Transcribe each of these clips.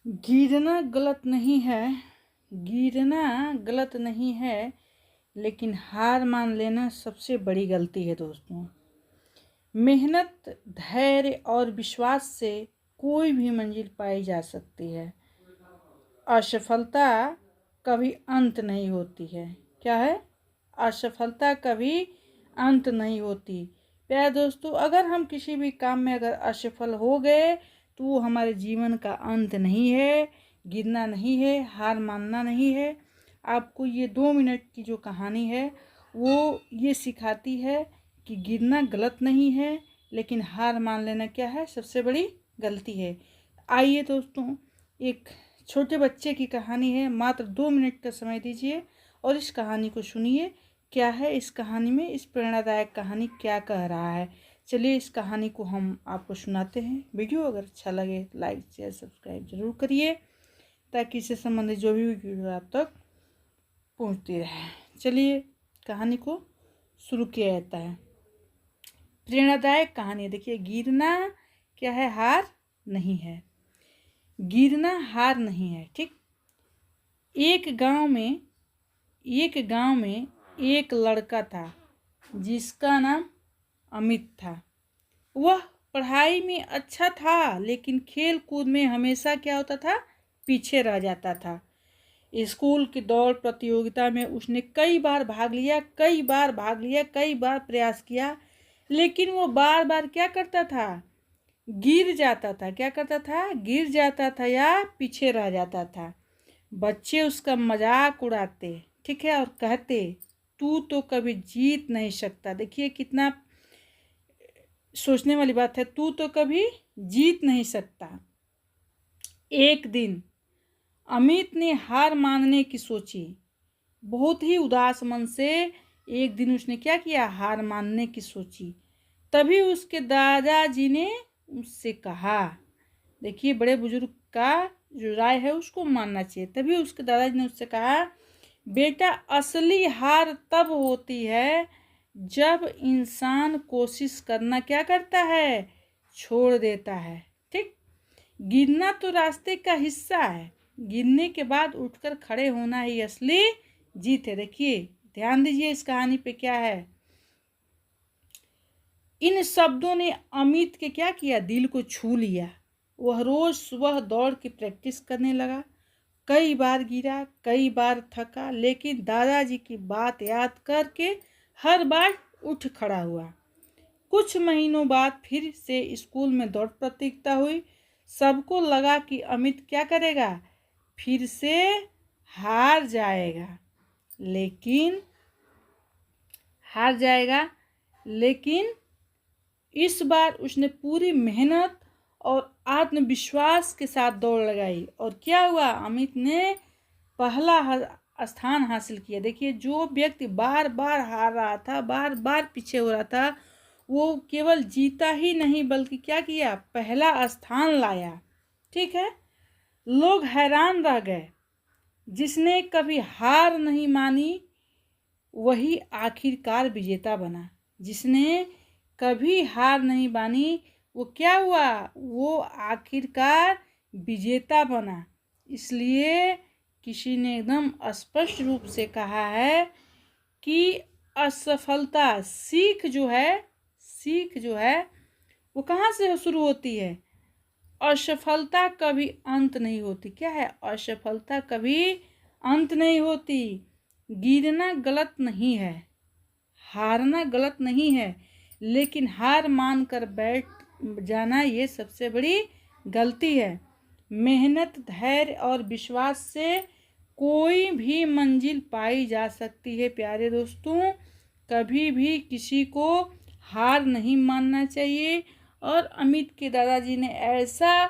गिरना गलत नहीं है, गिरना गलत नहीं है, लेकिन हार मान लेना सबसे बड़ी गलती है दोस्तों। मेहनत, धैर्य और विश्वास से कोई भी मंजिल पाई जा सकती है। असफलता कभी अंत नहीं होती है। क्या है? असफलता कभी अंत नहीं होती। प्यारे दोस्तों, अगर हम किसी भी काम में अगर असफल हो गए तो वो हमारे जीवन का अंत नहीं है, गिरना नहीं है, हार मानना नहीं है। आपको ये 2 मिनट की जो कहानी है वो ये सिखाती है कि गिरना गलत नहीं है, लेकिन हार मान लेना क्या है, सबसे बड़ी गलती है। आइए दोस्तों, एक छोटे बच्चे की कहानी है। मात्र 2 मिनट का समय दीजिए और इस कहानी को सुनिए। क्या है इस कहानी में, इस प्रेरणादायक कहानी क्या कह रहा है। चलिए इस कहानी को हम आपको सुनाते हैं। वीडियो अगर अच्छा लगे लाइक शेयर सब्सक्राइब जरूर करिए, ताकि इससे संबंधित जो भी वीडियो आप तक पहुंचती रहे। चलिए कहानी को शुरू किया जाता है। प्रेरणादायक कहानी। देखिए, गिरना क्या है, हार नहीं है। गिरना हार नहीं है, ठीक। एक गांव में एक लड़का था जिसका नाम अमित था। वह पढ़ाई में अच्छा था, लेकिन खेल कूद में हमेशा क्या होता था, पीछे रह जाता था। स्कूल की दौड़ प्रतियोगिता में उसने कई बार भाग लिया, कई बार प्रयास किया, लेकिन वो बार बार क्या करता था, गिर जाता था। क्या करता था? गिर जाता था या पीछे रह जाता था। बच्चे उसका मजाक उड़ाते, ठीक है, और कहते तू तो कभी जीत नहीं सकता। देखिए कितना सोचने वाली बात है, तू तो कभी जीत नहीं सकता। एक दिन अमित ने हार मानने की सोची। बहुत ही उदास मन से एक दिन उसने क्या किया, हार मानने की सोची। तभी उसके दादाजी ने उससे कहा, देखिए बड़े बुजुर्ग का जो राय है उसको मानना चाहिए। तभी उसके दादाजी ने उससे कहा, बेटा असली हार तब होती है जब इंसान कोशिश करना क्या करता है, छोड़ देता है, ठीक। गिरना तो रास्ते का हिस्सा है, गिरने के बाद उठकर खड़े होना ही असली जीत है। देखिए ध्यान दीजिए इस कहानी पे क्या है। इन शब्दों ने अमित के क्या किया, दिल को छू लिया। वह रोज सुबह दौड़ की प्रैक्टिस करने लगा। कई बार गिरा, कई बार थका, लेकिन दादाजी की बात याद करके हर बार उठ खड़ा हुआ। कुछ महीनों बाद फिर से स्कूल में दौड़ प्रतियोगिता हुई। सबको लगा कि अमित क्या करेगा, फिर से हार जाएगा, लेकिन इस बार उसने पूरी मेहनत और आत्मविश्वास के साथ दौड़ लगाई। और क्या हुआ, अमित ने पहला स्थान हासिल किया। देखिए, जो व्यक्ति बार बार हार रहा था, बार बार पीछे हो रहा था, वो केवल जीता ही नहीं बल्कि क्या किया, पहला स्थान लाया, ठीक है। लोग हैरान रह गए। जिसने कभी हार नहीं मानी वही आखिरकार विजेता बना। जिसने कभी हार नहीं मानी वो क्या हुआ, वो आखिरकार विजेता बना। इसलिए किसी ने एकदम स्पष्ट रूप से कहा है कि असफलता, सीख जो है वो कहाँ से शुरू होती है। असफलता कभी अंत नहीं होती। क्या है? असफलता कभी अंत नहीं होती। गिरना गलत नहीं है, हारना गलत नहीं है, लेकिन हार मान कर बैठ जाना ये सबसे बड़ी गलती है। मेहनत, धैर्य और विश्वास से कोई भी मंजिल पाई जा सकती है। प्यारे दोस्तों, कभी भी किसी को हार नहीं मानना चाहिए। और अमित के दादाजी ने ऐसा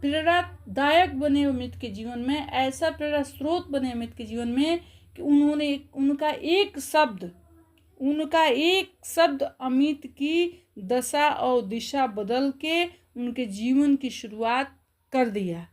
प्रेरणादायक बने अमित के जीवन में, ऐसा प्रेरणा स्रोत बने अमित के जीवन में कि उन्होंने उनका एक शब्द अमित की दशा और दिशा बदल के उनके जीवन की शुरुआत कर दिया।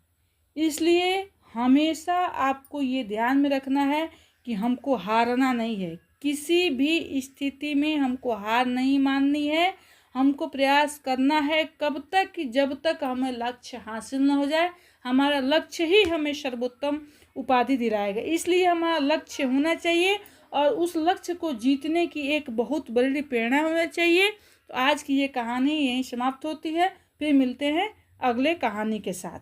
इसलिए हमेशा आपको ये ध्यान में रखना है कि हमको हारना नहीं है, किसी भी स्थिति में हमको हार नहीं माननी है हमको प्रयास करना है कब तक कि जब तक हमें लक्ष्य हासिल न हो जाए। हमारा लक्ष्य ही हमें सर्वोत्तम उपाधि दिलाएगा, इसलिए हमारा लक्ष्य होना चाहिए और उस लक्ष्य को जीतने की एक बहुत बड़ी प्रेरणा होना चाहिए। तो आज की ये कहानी यहीं समाप्त होती है, फिर मिलते हैं अगले कहानी के साथ।